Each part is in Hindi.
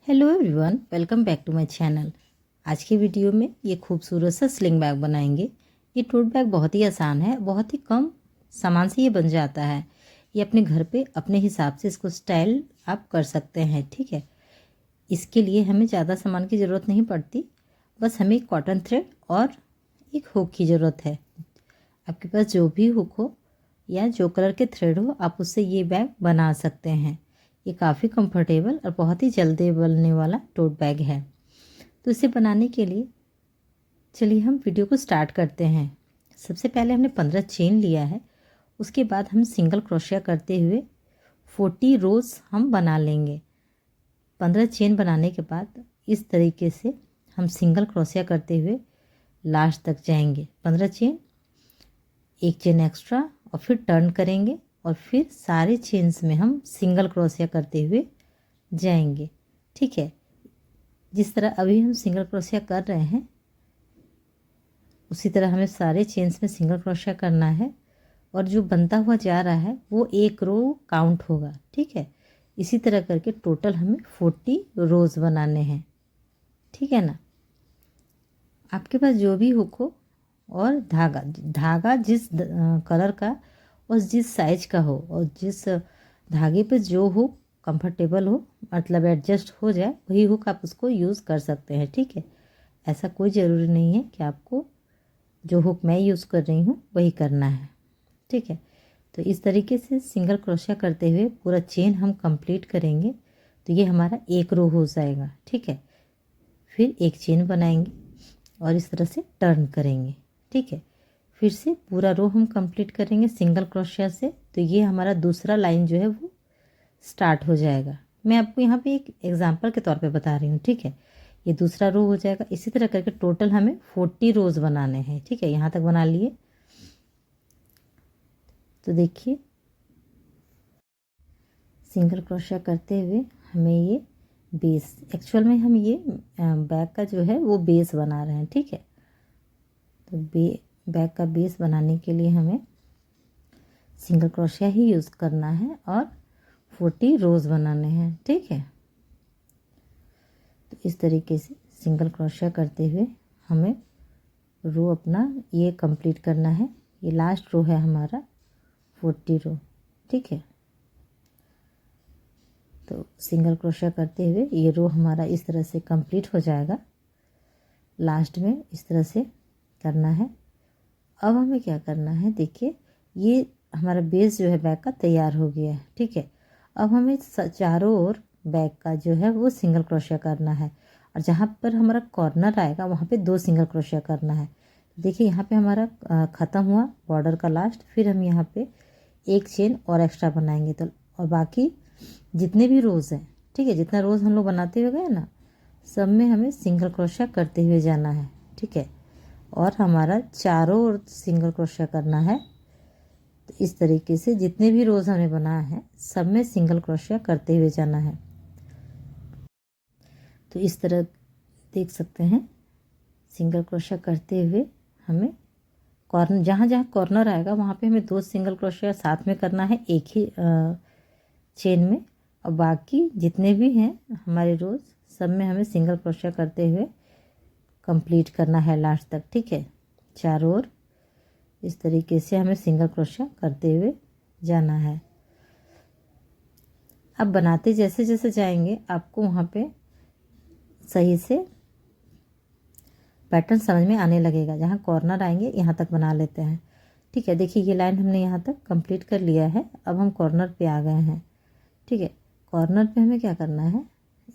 Hello everyone, welcome back to my channel. आज की वीडियो में ये खूबसूरत सा स्लिंग बैग बनाएंगे। ये टोट बैग बहुत ही आसान है, बहुत ही कम सामान से ये बन जाता है। ये अपने घर पे अपने हिसाब से इसको स्टाइल आप कर सकते हैं। ठीक है, इसके लिए हमें ज़्यादा सामान की ज़रूरत नहीं पड़ती, बस हमें एक कॉटन थ्रेड और एक हुक की ज़रूरत है। आपके पास जो भी हुक हो या जो कलर के थ्रेड हो, आप उससे ये बैग बना सकते हैं। ये काफ़ी कंफर्टेबल और बहुत ही जल्दी बनने वाला टोट बैग है। तो इसे बनाने के लिए चलिए हम वीडियो को स्टार्ट करते हैं। सबसे पहले हमने 15 चेन लिया है। उसके बाद हम सिंगल क्रोशिया करते हुए 40 रोज़ हम बना लेंगे। 15 चेन बनाने के बाद इस तरीके से हम सिंगल क्रोशिया करते हुए लास्ट तक जाएंगे। 15 चेन, एक चेन एक्स्ट्रा और फिर टर्न करेंगे और फिर सारे चेन्स में हम सिंगल क्रोशिया करते हुए जाएंगे। ठीक है, जिस तरह अभी हम सिंगल क्रोशिया कर रहे हैं उसी तरह हमें सारे चेन्स में सिंगल क्रोशिया करना है और जो बनता हुआ जा रहा है वो एक रो काउंट होगा। ठीक है, इसी तरह करके टोटल हमें 40 रोज़ बनाने हैं। ठीक है ना। आपके पास जो भी हुक हो और धागा जिस कलर का और जिस साइज का हो और जिस धागे पे जो हुक कंफर्टेबल हो, मतलब एडजस्ट हो जाए, वही हुक आप उसको यूज़ कर सकते हैं। ठीक है, ऐसा कोई ज़रूरी नहीं है कि आपको जो हुक मैं यूज़ कर रही हूँ वही करना है। ठीक है, तो इस तरीके से सिंगल क्रोशिया करते हुए पूरा चेन हम कंप्लीट करेंगे तो ये हमारा एक रो हो जाएगा। ठीक है, फिर एक चेन बनाएंगे और इस तरह से टर्न करेंगे। ठीक है, फिर से पूरा रो हम कंप्लीट करेंगे सिंगल क्रोशिया से। तो ये हमारा दूसरा लाइन जो है वो स्टार्ट हो जाएगा। मैं आपको यहाँ पे एक एग्जांपल के तौर पे बता रही हूँ। ठीक है, ये दूसरा रो हो जाएगा। इसी तरह करके टोटल हमें 40 रोज़ बनाने हैं। ठीक है, यहाँ तक बना लिए। तो देखिए, सिंगल क्रोशिया करते हुए हमें ये बेस, एक्चुअल में हम ये बैग का जो है वो बेस बना रहे हैं। ठीक है, तो बैग का बेस बनाने के लिए हमें सिंगल क्रोशिया ही यूज़ करना है और 40 रोज़ बनाने हैं। ठीक है, तो इस तरीके से सिंगल क्रोशिया करते हुए हमें रो अपना ये कंप्लीट करना है। ये लास्ट रो है हमारा 40 रो। ठीक है, तो सिंगल क्रोशिया करते हुए ये रो हमारा इस तरह से कंप्लीट हो जाएगा। लास्ट में इस तरह से करना है। अब हमें क्या करना है, देखिए ये हमारा बेस जो है बैग का तैयार हो गया है। ठीक है, अब हमें चारों ओर बैग का जो है वो सिंगल क्रोशिया करना है और जहाँ पर हमारा कॉर्नर आएगा वहाँ पे 2 सिंगल क्रोशिया करना है। देखिए यहाँ पे हमारा ख़त्म हुआ बॉर्डर का लास्ट, फिर हम यहाँ पे एक चेन और एक्स्ट्रा बनाएंगे। तो और बाकी जितने भी रोज़ हैं, ठीक है, जितना रोज़ हम लोग बनाते हुए गए ना, सब में हमें सिंगल क्रोशिया करते हुए जाना है। ठीक है, और हमारा चारों ओर सिंगल क्रोशिया करना है। तो इस तरीके से जितने भी रोज़ हमने बनाया है सब में सिंगल क्रोशिया करते हुए जाना है। तो इस तरह देख सकते हैं, सिंगल क्रोशिया करते हुए हमें कॉर्नर, जहाँ जहाँ कॉर्नर आएगा वहाँ पे हमें 2 सिंगल क्रोशिया साथ में करना है एक ही चेन में, और बाकी जितने भी हैं हमारे रोज़ सब में हमें सिंगल क्रोशिया करते हुए कंप्लीट करना है लास्ट तक। ठीक है, चारों ओर इस तरीके से हमें सिंगल क्रोशिया करते हुए जाना है। अब बनाते जैसे जैसे जाएंगे आपको वहाँ पे सही से पैटर्न समझ में आने लगेगा। जहाँ कॉर्नर आएंगे यहाँ तक बना लेते हैं। ठीक है, देखिए ये लाइन हमने यहाँ तक कंप्लीट कर लिया है। अब हम कॉर्नर पे आ गए हैं। ठीक है, कॉर्नर पे हमें क्या करना है,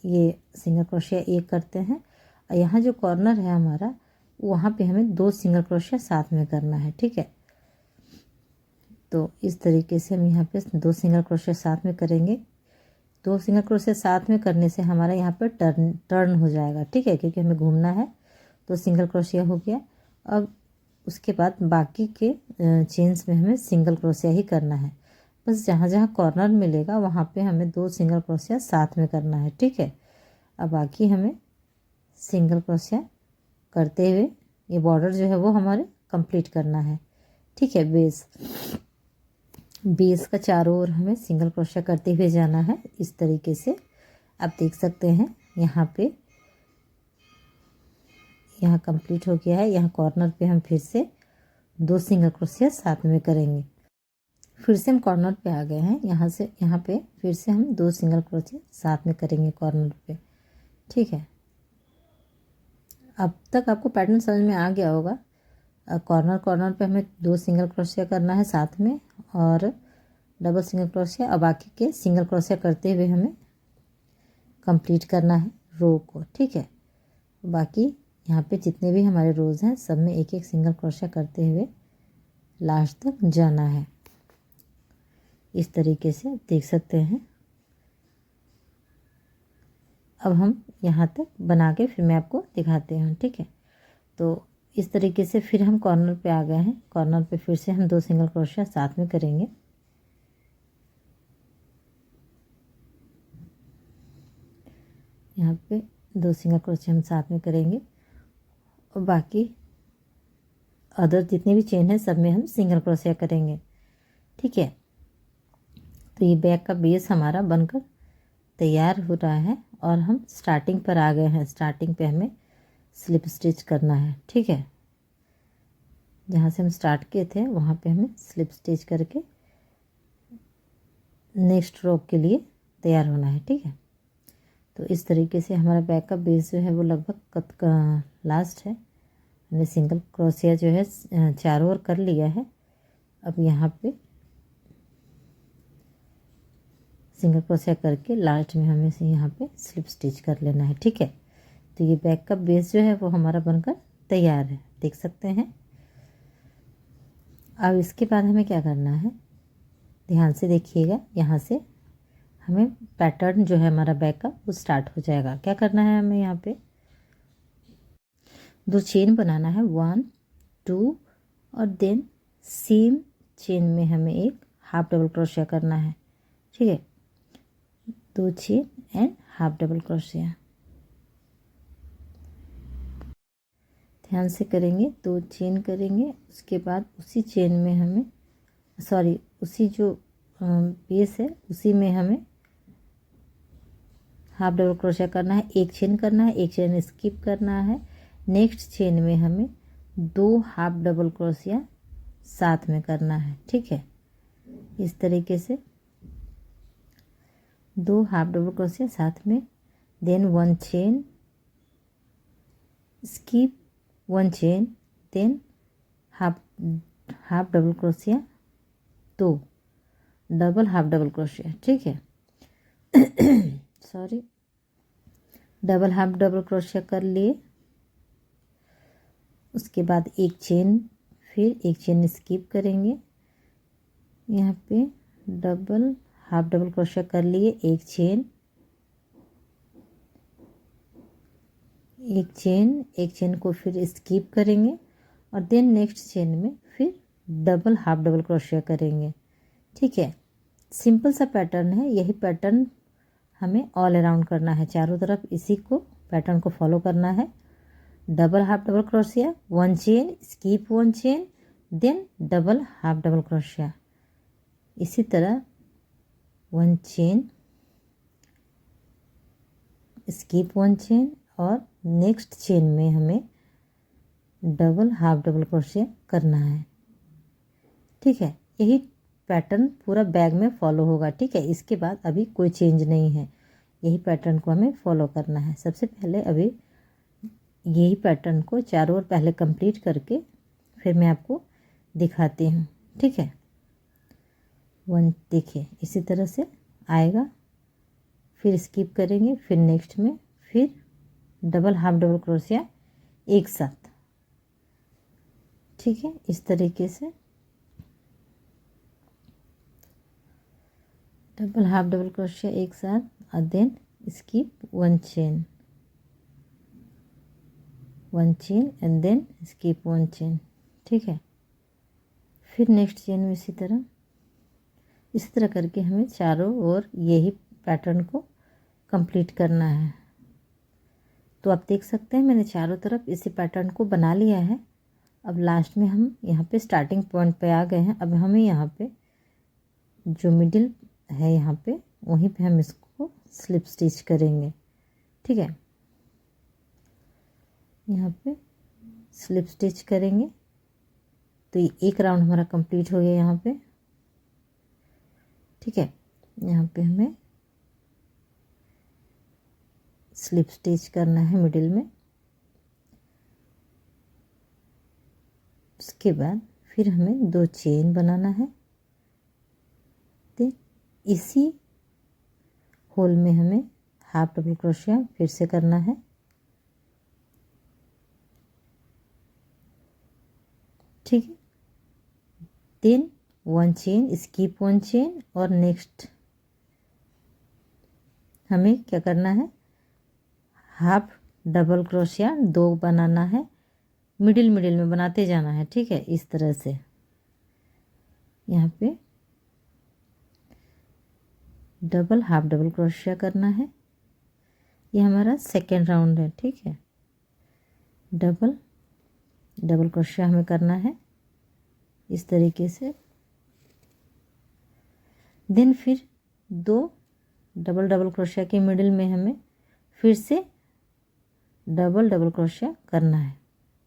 ये सिंगल क्रोशिया एक करते हैं और यहाँ जो कॉर्नर है हमारा वहाँ पे हमें 2 सिंगल क्रोशिया साथ में करना है। ठीक है, तो इस तरीके से हम यहाँ पे 2 सिंगल क्रोशिया साथ में करेंगे। 2 सिंगल क्रोशिया साथ में करने से हमारा यहाँ पर टर्न हो जाएगा। ठीक है, क्योंकि हमें घूमना है। तो सिंगल क्रोशिया हो गया। अब उसके बाद बाकी के चेन्स में हमें सिंगल क्रोशिया ही करना है। बस जहाँ जहाँ कॉर्नर मिलेगा वहाँ पे हमें 2 सिंगल क्रोशिया साथ में करना है। ठीक है, अब बाकी हमें सिंगल क्रोशिया करते हुए ये बॉर्डर जो है वो हमारे कंप्लीट करना है। ठीक है, बेस का चारों ओर हमें सिंगल क्रोशिया करते हुए जाना है। इस तरीके से आप देख सकते हैं यहाँ पे यहाँ कंप्लीट हो गया है। यहाँ कॉर्नर पे हम फिर से 2 सिंगल क्रोशिया साथ में करेंगे। फिर से हम कॉर्नर पे आ गए हैं। यहाँ से यहाँ पे फिर से हम 2 सिंगल क्रोशिया साथ में करेंगे कॉर्नर पे। ठीक है, अब तक आपको पैटर्न समझ में आ गया होगा। कॉर्नर पे हमें 2 सिंगल क्रोशिया करना है साथ में और डबल सिंगल क्रोशिया, और बाकी के सिंगल क्रोशिया करते हुए हमें कंप्लीट करना है रो को। ठीक है, बाकी यहाँ पे जितने भी हमारे रोज़ हैं सब में एक एक सिंगल क्रोशिया करते हुए लास्ट तक जाना है। इस तरीके से देख सकते हैं। अब हम यहाँ तक बना के फिर मैं आपको दिखाते हूँ। ठीक है, तो इस तरीके से फिर हम कॉर्नर पे आ गए हैं। कॉर्नर पे फिर से हम 2 सिंगल क्रोशिया साथ में करेंगे। यहाँ पे 2 सिंगल क्रोशिया हम साथ में करेंगे और बाकी अदर जितने भी चेन है सब में हम सिंगल क्रोशिया करेंगे। ठीक है, तो ये बैक का बेस हमारा बनकर तैयार हो रहा है और हम स्टार्टिंग पर आ गए हैं। स्टार्टिंग पे हमें स्लिप स्टिच करना है। ठीक है, जहाँ से हम स्टार्ट किए थे वहाँ पे हमें स्लिप स्टिच करके नेक्स्ट रो के लिए तैयार होना है। ठीक है, तो इस तरीके से हमारा बैक का बेस जो है वो लगभग कट का लास्ट है। हमने सिंगल क्रोशिया जो है चारों ओर कर लिया है। अब यहाँ पे सिंगल क्रोशिया करके लास्ट में हमें से यहाँ पे स्लिप स्टिच कर लेना है। ठीक है, तो ये बैक का बेस जो है वो हमारा बनकर तैयार है, देख सकते हैं। अब इसके बाद हमें क्या करना है, ध्यान से देखिएगा। यहाँ से हमें पैटर्न जो है हमारा बैक का वो स्टार्ट हो जाएगा। क्या करना है, हमें यहाँ पे 2 चेन बनाना है, 1 2 और देन सेम चेन में हमें एक हाफ डबल क्रोशिया करना है। ठीक है, 2 chain and half double crochet ध्यान से करेंगे। 2 चेन करेंगे, उसके बाद उसी चेन में हमें उसी जो बेस है उसी में हमें हाफ डबल क्रोशिया करना है। एक चेन करना है, एक चेन स्किप करना है। नेक्स्ट चेन में हमें 2 हाफ डबल क्रोशिया साथ में करना है। ठीक है, इस तरीके से 2 हाफ डबल क्रोशिया साथ में, then 1 chain skip, 1 chain, then half double crochet, 2 double half double crochet. ठीक है sorry, double half double crochet कर लिए। उसके बाद एक चेन, फिर एक चेन स्किप करेंगे। यहाँ पे डबल हाफ डबल क्रोशिया कर लिए, एक चेन को फिर स्किप करेंगे और देन नेक्स्ट चेन में फिर डबल हाफ डबल क्रोशिया करेंगे। ठीक है, सिंपल सा पैटर्न है। यही पैटर्न हमें ऑल अराउंड करना है, चारों तरफ इसी को पैटर्न को फॉलो करना है। Double half double crochet, 1 chain skip, 1 chain, then double half double crochet. इसी तरह 1 चेन स्किप, 1 चेन और नेक्स्ट चेन में हमें डबल हाफ डबल क्रोशिया करना है। ठीक है, यही पैटर्न पूरा बैग में फॉलो होगा। ठीक है, इसके बाद अभी कोई चेंज नहीं है, यही पैटर्न को हमें फॉलो करना है। सबसे पहले अभी यही पैटर्न को चारों ओर पहले कंप्लीट करके फिर मैं आपको दिखाती हूँ। ठीक है, 1 देखिए इसी तरह से आएगा, फिर स्किप करेंगे, फिर नेक्स्ट में फिर डबल हाफ डबल क्रोशिया एक साथ। ठीक है, इस तरीके से डबल हाफ डबल क्रोशिया एक साथ और then skip, 1 chain and then skip 1 chain. ठीक है, फिर नेक्स्ट चेन में इसी तरह करके हमें चारों ओर यही पैटर्न को कंप्लीट करना है। तो आप देख सकते हैं मैंने चारों तरफ इसी पैटर्न को बना लिया है। अब लास्ट में हम यहाँ पे स्टार्टिंग पॉइंट पे आ गए हैं। अब हमें यहाँ पे जो मिडिल है यहाँ पे वहीं पे हम इसको स्लिप स्टिच करेंगे। ठीक है। यहाँ पे स्लिप स्टिच करेंगे। तो ये एक राउंड हमारा कंप्लीट हो गया यहाँ पे, ठीक है। यहाँ पे हमें स्लिप स्टिच करना है मिडिल में। उसके बाद फिर हमें 2 चेन बनाना है। तो इसी होल में हमें हाफ डबल क्रोशिया फिर से करना है, ठीक है। देन 1 चेन, स्किप 1 चेन, और नेक्स्ट हमें क्या करना है, हाफ डबल क्रोशिया 2 बनाना है, मिडिल में बनाते जाना है, ठीक है। इस तरह से यहाँ पे डबल हाफ डबल क्रोशिया करना है। ये हमारा सेकेंड राउंड है, ठीक है। डबल क्रोशिया हमें करना है इस तरीके से। देन फिर 2 डबल क्रोशिया के मिडिल में हमें फिर से डबल क्रोशिया करना है,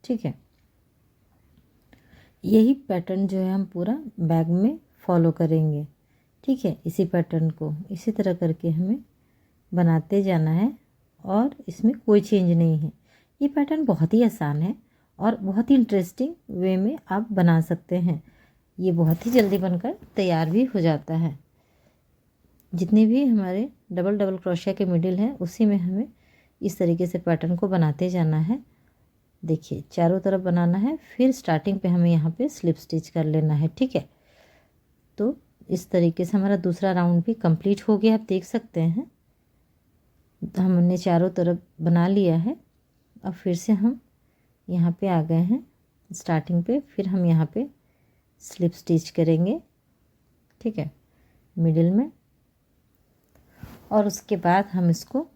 ठीक है। यही पैटर्न जो है हम पूरा बैग में फॉलो करेंगे, ठीक है। इसी पैटर्न को इसी तरह करके हमें बनाते जाना है और इसमें कोई चेंज नहीं है। ये पैटर्न बहुत ही आसान है और बहुत ही इंटरेस्टिंग वे में आप बना सकते हैं। ये बहुत ही जल्दी बनकर तैयार भी हो जाता है। जितने भी हमारे डबल क्रोशिया के मिडिल हैं उसी में हमें इस तरीके से पैटर्न को बनाते जाना है। देखिए चारों तरफ बनाना है, फिर स्टार्टिंग पे हमें यहाँ पे स्लिप स्टिच कर लेना है, ठीक है। तो इस तरीके से हमारा दूसरा राउंड भी कंप्लीट हो गया। आप देख सकते हैं हमने चारों तरफ बना लिया है। अब फिर से हम यहाँ पे आ गए हैं स्टार्टिंग पे, फिर हम यहाँ पे स्लिप स्टिच करेंगे, ठीक है, मिडिल में। और उसके बाद हम इसको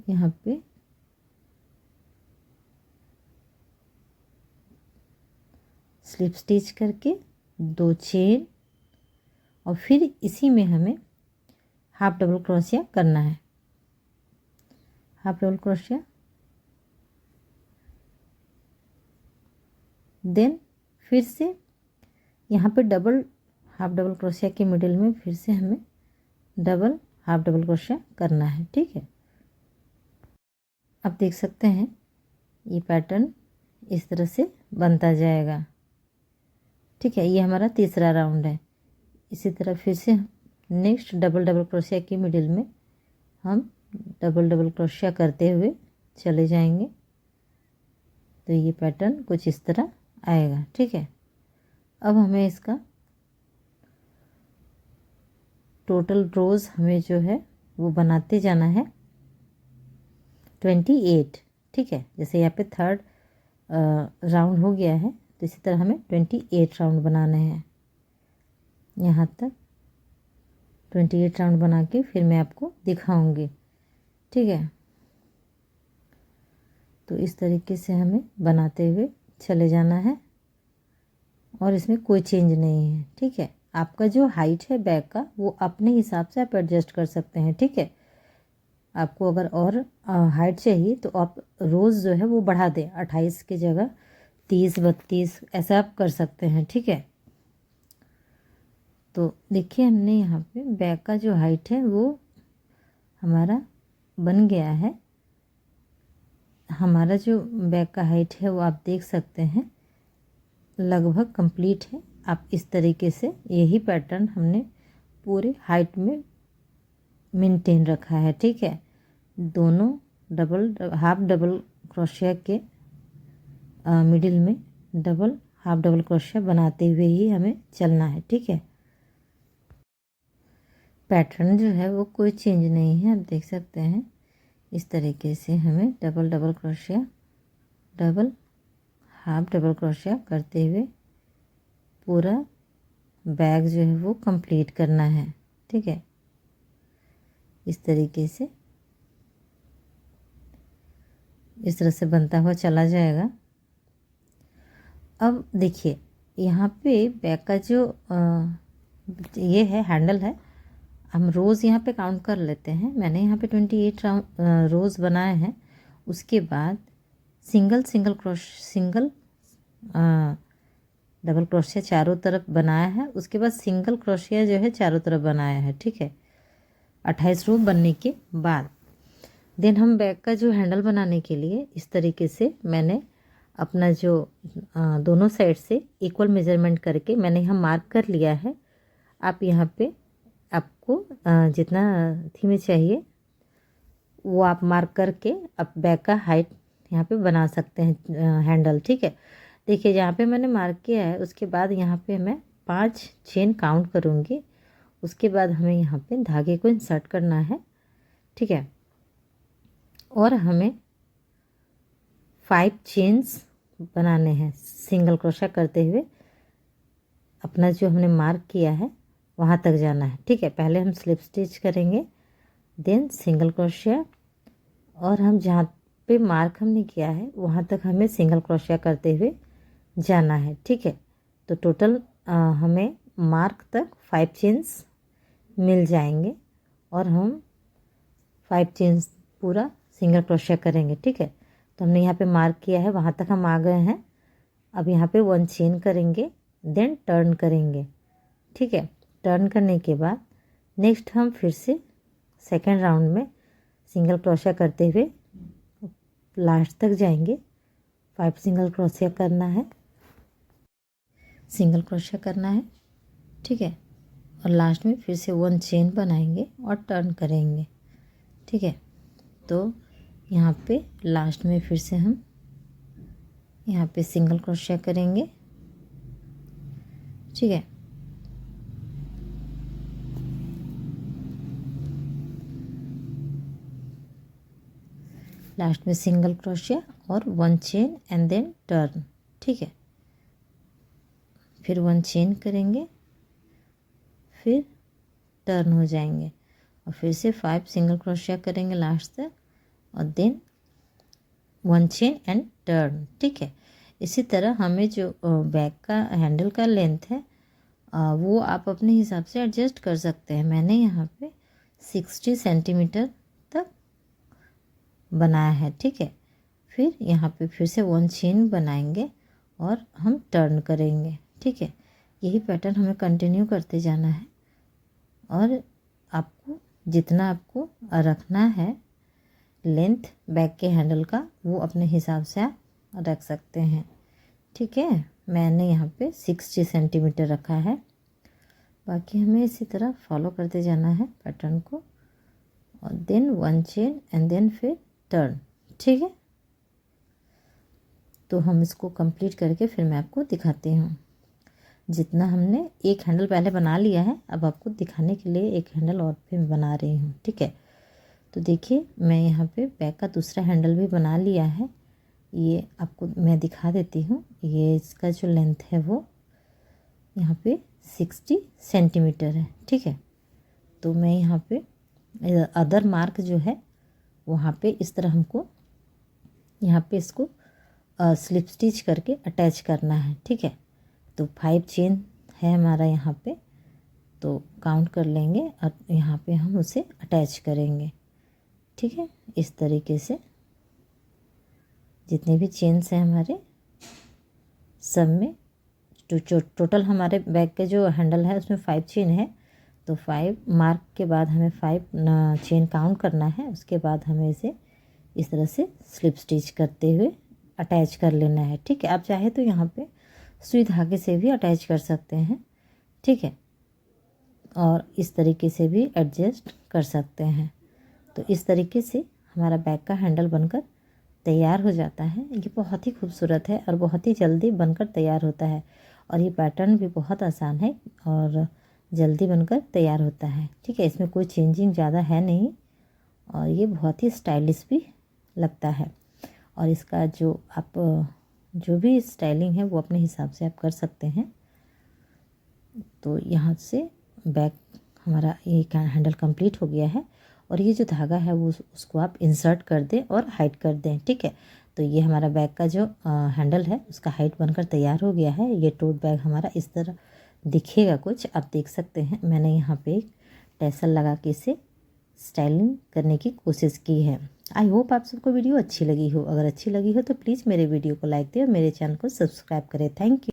यहाँ पे स्लिप स्टिच करके 2 चेन और फिर इसी में हमें हाफ डबल क्रोशिया करना है। हाफ डबल क्रोशिया, देन फिर से यहाँ पे हाफ डबल क्रोशिया के मिडिल में फिर से हमें हाफ डबल क्रोशिया करना है, ठीक है। आप देख सकते हैं ये पैटर्न इस तरह से बनता जाएगा, ठीक है। ये हमारा तीसरा राउंड है। इसी तरह फिर से नेक्स्ट डबल क्रोशिया के मिडिल में हम डबल क्रोशिया करते हुए चले जाएंगे। तो ये पैटर्न कुछ इस तरह आएगा, ठीक है। अब हमें इसका टोटल रोज़ हमें जो है वो बनाते जाना है 28, ठीक है। जैसे यहाँ पे थर्ड राउंड हो गया है तो इसी तरह हमें 28 राउंड बनाने हैं। यहाँ तक 28 राउंड बना के फिर मैं आपको दिखाऊंगी, ठीक है। तो इस तरीके से हमें बनाते हुए चले जाना है और इसमें कोई चेंज नहीं है, ठीक है। आपका जो हाइट है बैग का वो अपने हिसाब से आप एडजस्ट कर सकते हैं, ठीक है। आपको अगर और हाइट चाहिए तो आप रोज़ जो है वो बढ़ा दें, 28 की जगह 30 32 ऐसा आप कर सकते हैं, ठीक है। तो देखिए हमने यहाँ पे बैग का जो हाइट है वो हमारा बन गया है। हमारा जो बैग का हाइट है वो आप देख सकते हैं लगभग कंप्लीट है। आप इस तरीके से यही पैटर्न हमने पूरे हाइट में मेंटेन रखा है, ठीक है। दोनों हाफ डबल क्रोशिया के मिडिल में हाफ डबल क्रोशिया बनाते हुए ही हमें चलना है, ठीक है। पैटर्न जो है वो कोई चेंज नहीं है, आप देख सकते हैं। इस तरीके से हमें double crochet half double crochet करते हुए पूरा बैग जो है वो कंप्लीट करना है, ठीक है। इस तरीके से इस तरह से बनता हुआ चला जाएगा। अब देखिए यहाँ पे बैग का जो ये है हैंडल है, हम रोज़ यहाँ पे काउंट कर लेते हैं। मैंने यहाँ पे 28 रोज़ बनाए हैं। उसके बाद सिंगल डबल क्रोशिया चारों तरफ बनाया है। उसके बाद सिंगल क्रोशिया जो है चारों तरफ बनाया है, ठीक है। 28 रो बनने के बाद देन हम बैग का जो हैंडल बनाने के लिए इस तरीके से मैंने अपना जो दोनों साइड से इक्वल मेजरमेंट करके मैंने यहाँ मार्क कर लिया है। आप यहाँ पे आपको जितना थी में चाहिए वो आप मार्क करके आप बैग का हाइट यहाँ पे बना सकते हैं हैंडल, ठीक है। देखिए जहाँ पे मैंने मार्क किया है उसके बाद यहाँ पे मैं 5 चेन काउंट करूँगी। उसके बाद हमें यहाँ पे धागे को इंसर्ट करना है, ठीक है। और हमें 5 चेन्स बनाने हैं सिंगल क्रोशा करते हुए। अपना जो हमने मार्क किया है वहाँ तक जाना है, ठीक है। पहले हम स्लिप स्टिच करेंगे, देन सिंगल क्रोशिया, और हम जहाँ पे मार्क हमने किया है वहाँ तक हमें सिंगल क्रोशिया करते हुए जाना है, ठीक है। तो टोटल हमें मार्क तक 5 चेन्स मिल जाएंगे और हम 5 चेन्स पूरा सिंगल क्रोशिया करेंगे, ठीक है। तो हमने यहाँ पे मार्क किया है वहाँ तक हम आ गए हैं। अब यहाँ पे 1 चेन करेंगे, देन टर्न करेंगे, ठीक है। टर्न करने के बाद नेक्स्ट हम फिर से सेकेंड राउंड में सिंगल क्रोशिया करते हुए लास्ट तक जाएंगे। 5 सिंगल क्रोशिया करना है, सिंगल क्रोशिया करना है, ठीक है। और लास्ट में फिर से 1 चेन बनाएंगे और टर्न करेंगे, ठीक है। तो यहाँ पे लास्ट में फिर से हम यहाँ पे सिंगल क्रोशिया करेंगे, ठीक है। लास्ट में सिंगल क्रोशिया और 1 चेन एंड देन टर्न, ठीक है। फिर 1 चेन करेंगे, फिर टर्न हो जाएंगे और फिर से 5 सिंगल क्रोशिया करेंगे लास्ट तक और देन 1 चेन एंड टर्न, ठीक है। इसी तरह हमें जो बैग का हैंडल का लेंथ है वो आप अपने हिसाब से एडजस्ट कर सकते हैं। मैंने यहाँ पे 60 सेंटीमीटर तक बनाया है, ठीक है। फिर यहाँ पे फिर से 1 चेन बनाएंगे और हम टर्न करेंगे, ठीक है। यही पैटर्न हमें कंटिन्यू करते जाना है और आपको जितना आपको रखना है लेंथ बैग के हैंडल का वो अपने हिसाब से आप रख सकते हैं, ठीक है। मैंने यहाँ पे 60 सेंटीमीटर रखा है। बाकी हमें इसी तरह फॉलो करते जाना है पैटर्न को और देन 1 चेन एंड देन फिर टर्न, ठीक है। तो हम इसको कंप्लीट करके फिर मैं आपको दिखाती हूँ। जितना हमने एक हैंडल पहले बना लिया है, अब आपको दिखाने के लिए एक हैंडल और भी बना रही हूँ, ठीक है। तो देखिए मैं यहाँ पे बैग का दूसरा हैंडल भी बना लिया है। ये आपको मैं दिखा देती हूँ। ये इसका जो लेंथ है वो यहाँ पे 60 सेंटीमीटर है, ठीक है। तो मैं यहाँ पे अदर मार्क जो है वहाँ पे इस तरह हमको यहाँ पे इसको स्लिप स्टिच करके अटैच करना है, ठीक है। तो 5 चेन है हमारा यहाँ पे, तो काउंट कर लेंगे और यहाँ पे हम उसे अटैच करेंगे, ठीक है। इस तरीके से जितने भी चेन्स हैं हमारे सब में टोटल हमारे बैग के जो हैंडल है उसमें 5 चेन है। तो 5 मार्क के बाद हमें 5 चेन काउंट करना है। उसके बाद हमें इसे इस तरह से स्लिप स्टिच करते हुए अटैच कर लेना है, ठीक है। आप चाहे तो यहाँ पे सुई धागे से भी अटैच कर सकते हैं, ठीक है। और इस तरीके से भी एडजस्ट कर सकते हैं। तो इस तरीके से हमारा बैग का हैंडल बनकर तैयार हो जाता है। ये बहुत ही खूबसूरत है और बहुत ही जल्दी बनकर तैयार होता है और ये पैटर्न भी बहुत आसान है और जल्दी बनकर तैयार होता है, ठीक है। इसमें कोई चेंजिंग ज़्यादा है नहीं और ये बहुत ही स्टाइलिश भी लगता है। और इसका जो आप जो भी स्टाइलिंग है वो अपने हिसाब से आप कर सकते हैं। तो यहाँ से बैग हमारा एक हैंडल कंप्लीट हो गया है और ये जो धागा है वो उसको आप इंसर्ट कर दें और हाइड कर दें, ठीक है। तो ये हमारा बैग का जो हैंडल है उसका हाइट बनकर तैयार हो गया है। ये टोट बैग हमारा इस तरह दिखेगा कुछ, आप देख सकते हैं। मैंने यहाँ पे एक टैसल लगा के इसे स्टाइलिंग करने की कोशिश की है। आई होप आप सबको वीडियो अच्छी लगी हो। अगर अच्छी लगी हो तो प्लीज़ मेरे वीडियो को लाइक दें और मेरे चैनल को सब्सक्राइब करें। Thank you.